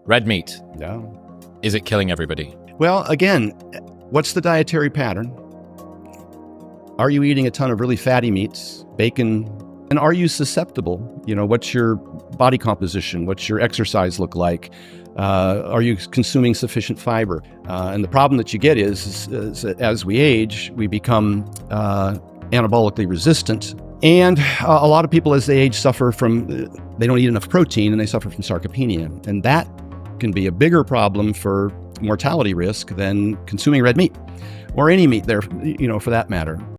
Red meat. Yeah. Is it killing everybody? Well, again, what's the dietary pattern? Are you eating a ton of really fatty meats, bacon? And are you susceptible? What's your body composition? What's your exercise look like? Are you consuming sufficient fiber? And the problem that you get is that as we age, we become anabolically resistant. And a lot of people as they age suffer from, they don't eat enough protein and they suffer from sarcopenia. And that can be a bigger problem for mortality risk than consuming red meat or any meat there, for that matter.